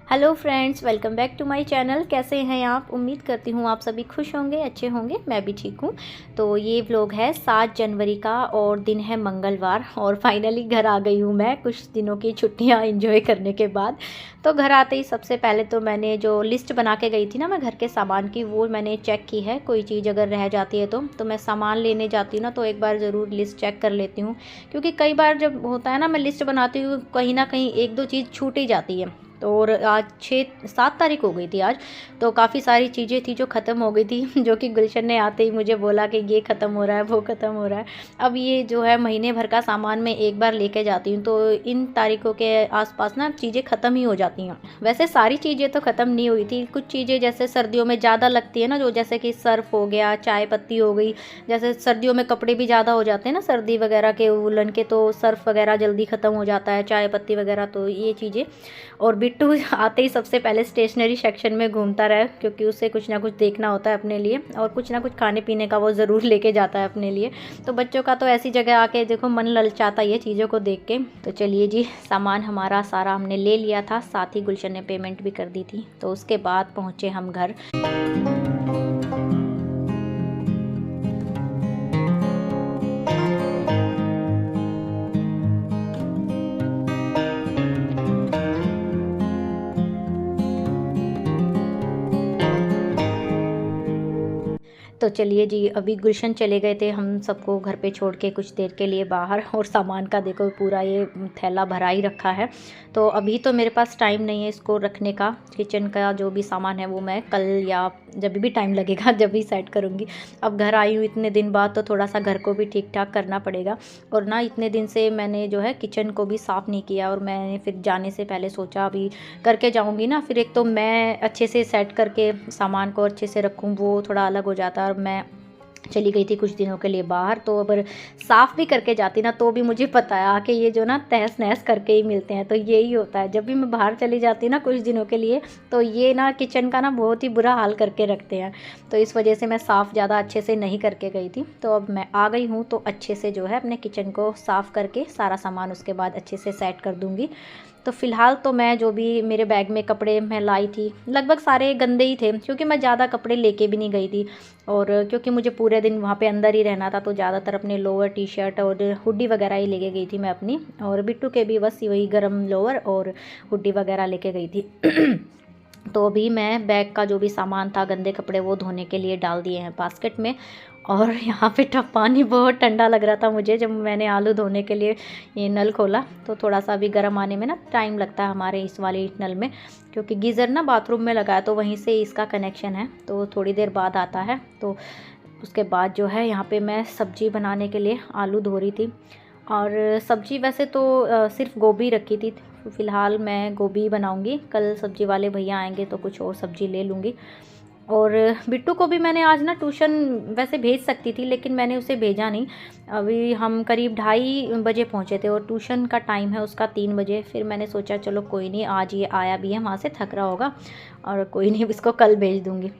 Hello friends, welcome back to my channel. कैसे हैं आप? उम्मीद करती हूँ आप सभी खुश होंगे, अच्छे होंगे। मैं भी ठीक हूँ। तो ये व्लॉग है 7 जनवरी का और दिन है मंगलवार और फाइनली घर आ गई हूँ मैं कुछ दिनों की छुट्टियाँ एंजॉय करने के बाद। तो घर आते ही सबसे पहले तो मैंने जो लिस्ट बना के गई थी ना मैं घर के सामान की, वो मैंने चेक की है। कोई चीज़ अगर रह जाती है तो मैं सामान लेने जाती हूँ ना, तो एक बार ज़रूर लिस्ट चेक कर लेती हूँ, क्योंकि कई बार जब होता है ना मैं लिस्ट बनाती हूँ कहीं ना कहीं एक दो चीज़ छूट ही जाती है। तो और आज 6-7 तारीख हो गई थी आज, तो काफ़ी सारी चीज़ें थी जो ख़त्म हो गई थी जो कि गुलशन ने आते ही मुझे बोला कि ये ख़त्म हो रहा है, वो ख़त्म हो रहा है। अब ये जो है महीने भर का सामान मैं एक बार लेके जाती हूँ, तो इन तारीखों के आसपास ना चीज़ें ख़त्म ही हो जाती हैं। वैसे सारी चीज़ें तो ख़त्म नहीं हुई थी, कुछ चीज़ें जैसे सर्दियों में ज़्यादा लगती है ना, जो जैसे कि सर्फ़ हो गया, चाय पत्ती हो गई। जैसे सर्दियों में कपड़े भी ज़्यादा हो जाते हैं ना, सर्दी वगैरह के वूलन के, तो सर्फ़ वगैरह जल्दी ख़त्म हो जाता है, चाय पत्ती वगैरह, तो ये चीज़ें। और बिट्टू आते ही सबसे पहले स्टेशनरी सेक्शन में घूमता रहा, क्योंकि उसे कुछ ना कुछ देखना होता है अपने लिए, और कुछ ना कुछ खाने पीने का वो ज़रूर लेके जाता है अपने लिए। तो बच्चों का तो ऐसी जगह आके देखो मन ललचाता ही है चीज़ों को देख के। तो चलिए जी, सामान हमारा सारा हमने ले लिया था, साथ ही गुलशन ने पेमेंट भी कर दी थी। तो उसके बाद पहुँचे हम घर। तो चलिए जी, अभी गुलशन चले गए थे हम सबको घर पे छोड़ के कुछ देर के लिए बाहर, और सामान का देखो पूरा ये थैला भरा ही रखा है। तो अभी तो मेरे पास टाइम नहीं है इसको रखने का। किचन का जो भी सामान है वो मैं कल या जब भी टाइम लगेगा जब भी सेट करूँगी। अब घर आई हूँ इतने दिन बाद, तो थोड़ा सा घर को भी ठीक ठाक करना पड़ेगा। और ना इतने दिन से मैंने जो है किचन को भी साफ़ नहीं किया, और मैंने फिर जाने से पहले सोचा अभी करके जाऊँगी ना, फिर एक तो मैं अच्छे से सेट करके सामान को अच्छे से रखूँ, वो थोड़ा अलग हो जाता है। और मैं चली गई थी कुछ दिनों के लिए बाहर, तो अगर साफ़ भी करके जाती ना तो भी मुझे पता है कि ये जो ना तहस नहस करके ही मिलते हैं। तो यही होता है जब भी मैं बाहर चली जाती ना कुछ दिनों के लिए, तो ये ना किचन का ना बहुत ही बुरा हाल करके रखते हैं। तो इस वजह से मैं साफ़ ज़्यादा अच्छे से नहीं करके गई थी। तो अब मैं आ गई हूँ, तो अच्छे से जो है अपने किचन को साफ़ करके सारा सामान उसके बाद अच्छे से सेट कर दूँगी। तो फ़िलहाल तो मैं जो भी मेरे बैग में कपड़े मैं लाई थी लगभग सारे गंदे ही थे, क्योंकि मैं ज़्यादा कपड़े लेके भी नहीं गई थी। और क्योंकि मुझे पूरे दिन वहाँ पे अंदर ही रहना था, तो ज़्यादातर अपने लोअर टी शर्ट और हुडी वगैरह ही लेके गई थी मैं अपनी, और बिट्टू के भी बस वही गर्म लोअर और हुडी वगैरह लेके गई थी। तो अभी मैं बैग का जो भी सामान था, गंदे कपड़े, वो धोने के लिए डाल दिए हैं बास्केट में। और यहाँ पे पानी बहुत ठंडा लग रहा था मुझे जब मैंने आलू धोने के लिए ये नल खोला, तो थोड़ा सा अभी गर्म आने में ना टाइम लगता है हमारे इस वाले नल में, क्योंकि गीज़र ना बाथरूम में लगा है, तो वहीं से इसका कनेक्शन है, तो थोड़ी देर बाद आता है। तो उसके बाद जो है यहाँ पे मैं सब्ज़ी बनाने के लिए आलू धो रही थी। और सब्ज़ी वैसे तो सिर्फ गोभी रखी थी, फ़िलहाल मैं गोभी बनाऊंगी। कल सब्ज़ी वाले भैया आएंगे तो कुछ और सब्ज़ी ले लूँगी। और बिट्टू को भी मैंने आज ना ट्यूशन वैसे भेज सकती थी, लेकिन मैंने उसे भेजा नहीं। अभी हम करीब 2:30 बजे पहुँचे थे, और ट्यूशन का टाइम है उसका 3 बजे। फिर मैंने सोचा चलो कोई नहीं, आज ये आया भी है वहाँ से, थक रहा होगा, और कोई नहीं इसको कल भेज दूँगी।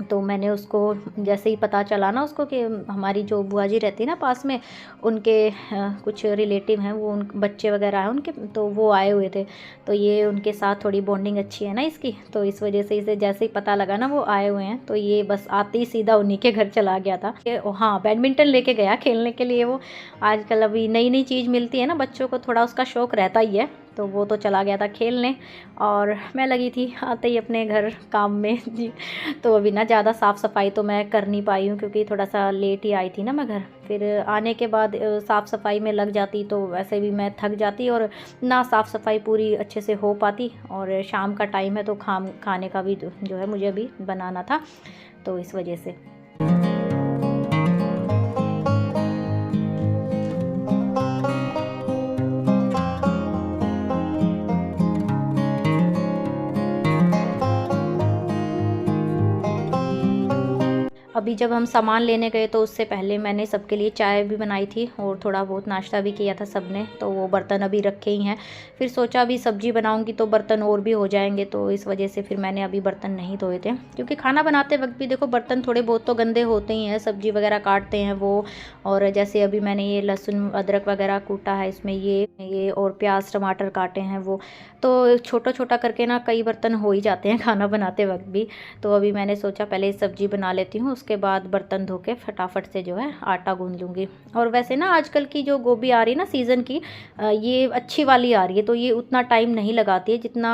तो मैंने उसको जैसे ही पता चला ना उसको कि हमारी जो बुआ जी रहती है ना पास में, उनके कुछ रिलेटिव हैं, वो उन बच्चे वगैरह हैं उनके, तो वो आए हुए थे। तो ये उनके साथ थोड़ी बॉन्डिंग अच्छी है ना इसकी, तो इस वजह से इसे जैसे ही पता लगा ना वो आए हुए हैं, तो ये बस आते ही सीधा उन्हीं के घर चला गया था। हाँ, बैडमिंटन लेके गया खेलने के लिए। वो आजकल अभी नई नई चीज़ मिलती है ना, बच्चों को थोड़ा उसका शौक़ रहता ही है, तो वो तो चला गया था खेलने, और मैं लगी थी आते ही अपने घर काम में जी। तो अभी ना ज़्यादा साफ़ सफाई तो मैं कर नहीं पाई हूँ, क्योंकि थोड़ा सा लेट ही आई थी ना मैं घर। फिर आने के बाद साफ़ सफाई में लग जाती तो वैसे भी मैं थक जाती, और ना साफ़ सफाई पूरी अच्छे से हो पाती। और शाम का टाइम है, तो खाने का भी जो है मुझे अभी बनाना था, तो इस वजह से। अभी अभी जब हम सामान लेने गए तो उससे पहले मैंने सबके लिए चाय भी बनाई थी और थोड़ा बहुत नाश्ता भी किया था सबने, तो वो बर्तन अभी रखे ही हैं। फिर सोचा अभी सब्ज़ी बनाऊंगी तो बर्तन और भी हो जाएंगे, तो इस वजह से फिर मैंने अभी बर्तन नहीं धोए थे, क्योंकि खाना बनाते वक्त भी देखो बर्तन थोड़े बहुत तो गंदे होते ही हैं, सब्ज़ी वगैरह काटते हैं वो। और जैसे अभी मैंने ये लहसुन अदरक वगैरह कूटा है इसमें, ये और प्याज टमाटर काटे हैं वो, तो छोटा छोटा करके ना कई बर्तन हो ही जाते हैं खाना बनाते वक्त भी। तो अभी मैंने सोचा पहले सब्ज़ी बना लेती हूँ, उसके बाद बर्तन धो के फटाफट से जो है आटा गूंद लूँगी। और वैसे ना आजकल की जो गोभी आ रही है ना सीज़न की, ये अच्छी वाली आ रही है, तो ये उतना टाइम नहीं लगाती है जितना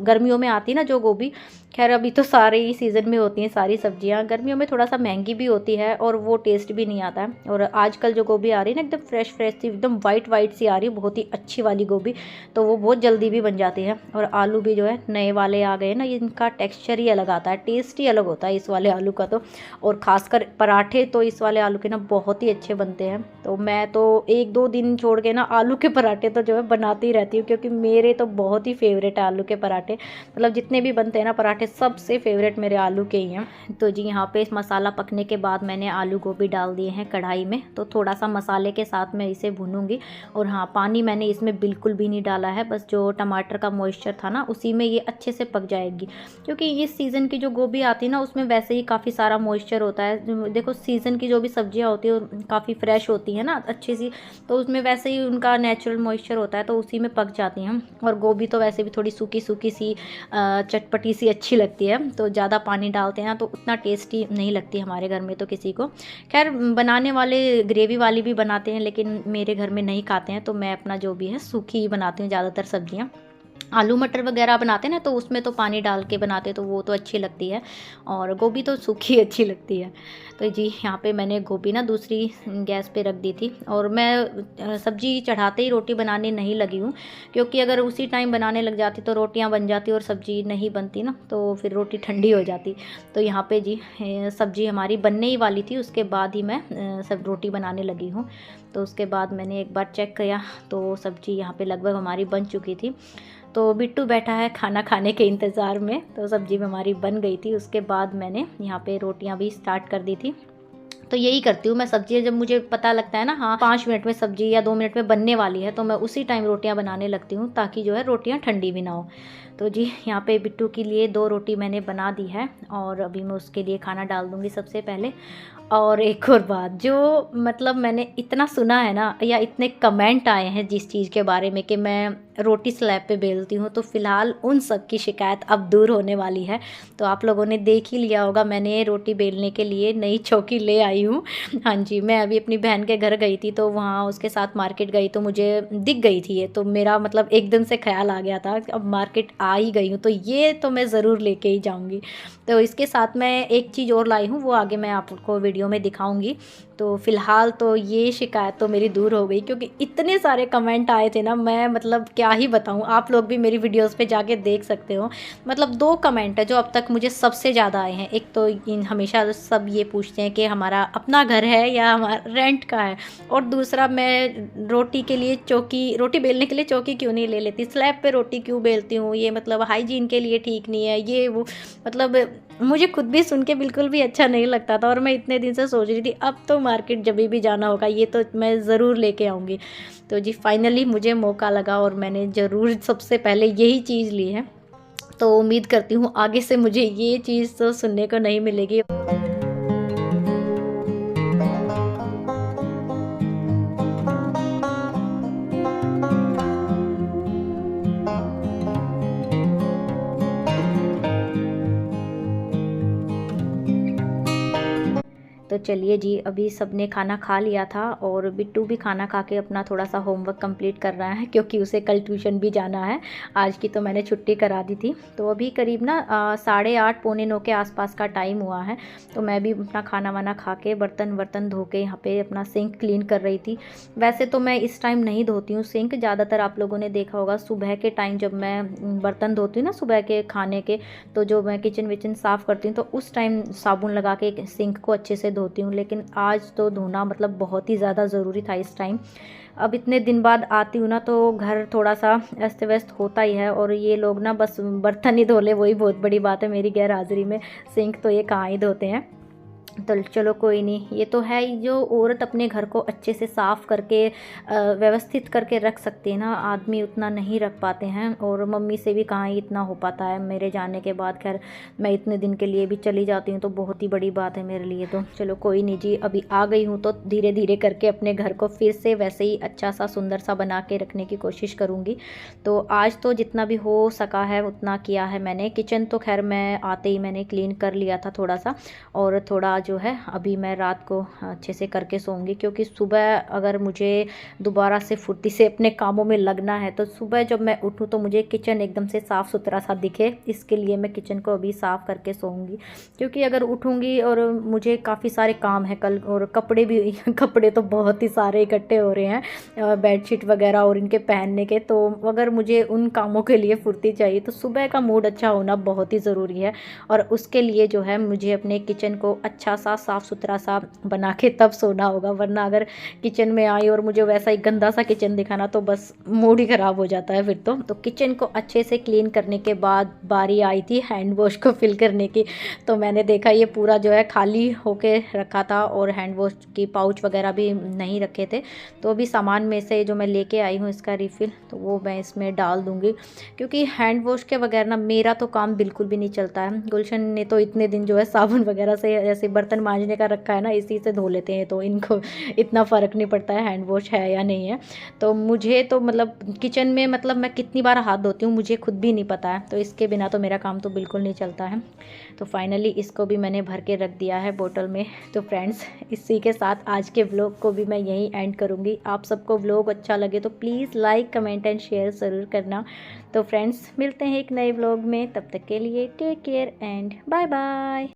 गर्मियों में आती है ना जो गोभी। खैर अभी तो सारे ही सीज़न में होती हैं सारी सब्जियां, गर्मियों में थोड़ा सा महंगी भी होती है और वो टेस्ट भी नहीं आता है। और आजकल जो गोभी आ रही है ना एकदम फ्रेश फ्रेश सी, एकदम वाइट वाइट सी आ रही है, बहुत ही अच्छी वाली गोभी, तो वो बहुत जल्दी भी बन जाती है। और आलू भी जो है नए वाले आ गए ना, इनका टेक्स्चर ही अलग आता है, टेस्ट ही अलग होता है इस वाले आलू का तो। और ख़ासकर पराठे तो इस वाले आलू के ना बहुत ही अच्छे बनते हैं। तो मैं तो 1-2 दिन छोड़ के ना आलू के पराठे तो जो है बनाती ही रहती हूँ, क्योंकि मेरे तो बहुत ही फेवरेट है आलू के पराठे। मतलब जितने भी बनते हैं ना पराठे सबसे फेवरेट मेरे आलू के ही हैं। तो जी यहाँ पे इस मसाला पकने के बाद मैंने आलू गोभी डाल दिए हैं कढ़ाई में, तो थोड़ा सा मसाले के साथ मैं इसे भूनूंगी। और हाँ, पानी मैंने इसमें बिल्कुल भी नहीं डाला है, बस जो टमाटर का मॉइस्चर था ना उसी में ये अच्छे से पक जाएगी। क्योंकि इस सीज़न की जो गोभी आती है ना उसमें वैसे ही काफ़ी सारा मॉइस्चर होता है। देखो सीज़न की जो भी सब्जियाँ होती है काफ़ी फ्रेश होती हैं ना अच्छी सी, तो उसमें वैसे ही उनका नेचुरल मॉइस्चर होता है, तो उसी में पक जाती हैं। और गोभी तो वैसे भी थोड़ी सूखी सूखी सी चटपटी सी अच्छी लगती है, तो ज़्यादा पानी डालते हैं ना तो उतना टेस्टी नहीं लगती हमारे घर में तो किसी को। खैर बनाने वाले ग्रेवी वाली भी बनाते हैं, लेकिन मेरे घर में नहीं खाते हैं, तो मैं अपना जो भी है सूखी ही बनाती हूँ ज़्यादातर सब्जियाँ। आलू मटर वगैरह बनाते हैं ना तो उसमें तो पानी डाल के बनाते हैं, तो वो तो अच्छी लगती है, और गोभी तो सूखी अच्छी लगती है। तो जी यहाँ पे मैंने गोभी ना दूसरी गैस पे रख दी थी, और मैं सब्जी चढ़ाते ही रोटी बनाने नहीं लगी हूँ, क्योंकि अगर उसी टाइम बनाने लग जाती तो रोटियाँ बन जाती और सब्जी नहीं बनती ना, तो फिर रोटी ठंडी हो जाती। तो यहाँ पे जी सब्जी हमारी बनने ही वाली थी, उसके बाद ही मैं सब रोटी बनाने लगी हूँ। तो उसके बाद मैंने एक बार चेक किया तो सब्जी यहाँ पे लगभग हमारी बन चुकी थी। तो बिट्टू बैठा है खाना खाने के इंतज़ार में, तो सब्ज़ी भी हमारी बन गई थी। उसके बाद मैंने यहाँ पे रोटियाँ भी स्टार्ट कर दी थी। तो यही करती हूँ मैं, सब्ज़ी जब मुझे पता लगता है ना हाँ 5 मिनट में सब्ज़ी या 2 मिनट में बनने वाली है, तो मैं उसी टाइम रोटियाँ बनाने लगती हूँ, ताकि जो है रोटियाँ ठंडी भी ना हो। तो जी यहाँ पे बिट्टू के लिए 2 रोटी मैंने बना दी है, और अभी मैं उसके लिए खाना डाल दूँगी सबसे पहले। और एक और बात, जो मतलब मैंने इतना सुना है ना, या इतने कमेंट आए हैं जिस चीज़ के बारे में कि मैं रोटी स्लैब पे बेलती हूँ, तो फ़िलहाल उन सब की शिकायत अब दूर होने वाली है। तो आप लोगों ने देख ही लिया होगा, मैंने रोटी बेलने के लिए नई चौकी ले आई हूँ। हाँ जी, मैं अभी अपनी बहन के घर गई थी, तो वहाँ उसके साथ मार्केट गई, तो मुझे दिख गई थी ये, तो मेरा मतलब एकदम से ख्याल आ गया था अब मार्केट आ ही गई हूँ तो ये तो मैं ज़रूर लेके ही जाऊँगी। तो इसके साथ मैं एक चीज़ और लाई हूँ, वो आगे मैं आपको वीडियो में दिखाऊंगी। तो फ़िलहाल तो ये शिकायत तो मेरी दूर हो गई, क्योंकि इतने सारे कमेंट आए थे ना, मैं मतलब क्या ही बताऊँ। आप लोग भी मेरी वीडियोस पे जाके देख सकते हो। मतलब 2 कमेंट है जो अब तक मुझे सबसे ज़्यादा आए हैं। एक तो हमेशा सब ये पूछते हैं कि हमारा अपना घर है या हमारा रेंट का है, और दूसरा मैं रोटी के लिए चौकी, रोटी बेलने के लिए चौकी क्यों नहीं ले लेती, स्लैब पे रोटी क्यों बेलती हूँ, ये मतलब हाइजीन के लिए ठीक नहीं है ये वो। मतलब मुझे खुद भी सुन के बिल्कुल भी अच्छा नहीं लगता था, और मैं इतने दिन से सोच रही थी अब तो मार्केट जब भी जाना होगा ये तो मैं ज़रूर लेके आऊँगी। तो जी फाइनली मुझे मौका लगा और मैंने ज़रूर सबसे पहले यही चीज़ ली है। तो उम्मीद करती हूँ आगे से मुझे ये चीज़ तो सुनने को नहीं मिलेगी। तो चलिए जी, अभी सबने खाना खा लिया था, और बिट्टू भी खाना खा के अपना थोड़ा सा होमवर्क कंप्लीट कर रहा है, क्योंकि उसे कल ट्यूशन भी जाना है। आज की तो मैंने छुट्टी करा दी थी। तो अभी करीब ना 8:30 पौने 9 के आसपास का टाइम हुआ है। तो मैं भी अपना खाना वाना खा के बर्तन वर्तन धो के यहाँ पे अपना सिंक क्लीन कर रही थी। वैसे तो मैं इस टाइम नहीं धोती हूँ सिंक, ज़्यादातर आप लोगों ने देखा होगा सुबह के टाइम जब मैं बर्तन धोती हूँ ना सुबह के खाने के, तो जो मैं किचन विचन साफ़ करती हूँ तो उस टाइम साबुन लगा के सिंक को अच्छे से धोती हूँ। लेकिन आज तो धोना मतलब बहुत ही ज़्यादा ज़रूरी था इस टाइम। अब इतने दिन बाद आती हूँ ना, तो घर थोड़ा सा अस्त व्यस्त होता ही है, और ये लोग ना बस बर्तन ही धो ले वही बहुत बड़ी बात है मेरी गैर हाजिरी में। सिंक तो ये कहाँ ही धोते हैं। तो चलो कोई नहीं, ये तो है ही, जो औरत अपने घर को अच्छे से साफ़ करके व्यवस्थित करके रख सकती है ना, आदमी उतना नहीं रख पाते हैं। और मम्मी से भी कहाँ ही इतना हो पाता है मेरे जाने के बाद। खैर मैं इतने दिन के लिए भी चली जाती हूँ तो बहुत ही बड़ी बात है मेरे लिए। तो चलो कोई नहीं जी, अभी आ गई हूँ तो धीरे धीरे करके अपने घर को फिर से वैसे ही अच्छा सा सुंदर सा बना के रखने की कोशिश करूँगी। तो आज तो जितना भी हो सका है उतना किया है मैंने। किचन तो खैर मैं आते ही मैंने क्लीन कर लिया था थोड़ा सा, और थोड़ा जो है अभी मैं रात को अच्छे से करके सोऊंगी, क्योंकि सुबह अगर मुझे दोबारा से फुर्ती से अपने कामों में लगना है तो सुबह जब मैं उठूँ तो मुझे किचन एकदम से साफ़ सुथरा सा दिखे। इसके लिए मैं किचन को अभी साफ़ करके सोऊंगी, क्योंकि अगर उठूँगी और मुझे काफ़ी सारे काम हैं कल, और कपड़े भी कपड़े तो बहुत ही सारे इकट्ठे हो रहे हैं, बेडशीट वगैरह और इनके पहनने के। तो अगर मुझे उन कामों के लिए फुर्ती चाहिए तो सुबह का मूड अच्छा होना बहुत ही ज़रूरी है। और उसके लिए जो है मुझे अपने किचन को अच्छा सा साफ़ सुथरा सा बना के तब सोना होगा, वरना अगर किचन में आई और मुझे वैसा ही गंदा सा किचन दिखाना तो बस मूड ही ख़राब हो जाता है फिर तो किचन को अच्छे से क्लीन करने के बाद बारी आई थी हैंड वॉश को फिल करने की। तो मैंने देखा ये पूरा जो है खाली होके रखा था, और हैंड वॉश की पाउच वगैरह भी नहीं रखे थे। तो अभी सामान में से जो मैं लेके आई हूँ इसका रिफ़िल, तो वो मैं इसमें डाल दूँगी, क्योंकि हैंड वॉश के बगैर ना मेरा तो काम बिल्कुल भी नहीं चलता है। गुलशन ने तो इतने दिन जो है साबुन वगैरह से ऐसे बर्तन मांजने का रखा है ना, इसी से धो लेते हैं, तो इनको इतना फ़र्क नहीं पड़ता है हैंड वॉश है या नहीं है। तो मुझे तो मतलब किचन में मतलब मैं कितनी बार हाथ धोती हूँ मुझे खुद भी नहीं पता है, तो इसके बिना तो मेरा काम तो बिल्कुल नहीं चलता है। तो फाइनली इसको भी मैंने भर के रख दिया है बोतल में। तो फ्रेंड्स इसी के साथ आज के व्लॉग को भी मैं यहीं एंड करूँगी। आप सबको व्लॉग अच्छा लगे तो please like comment and share ज़रूर करना। तो फ्रेंड्स मिलते हैं एक नए व्लॉग में, तब तक के लिए take care and bye bye.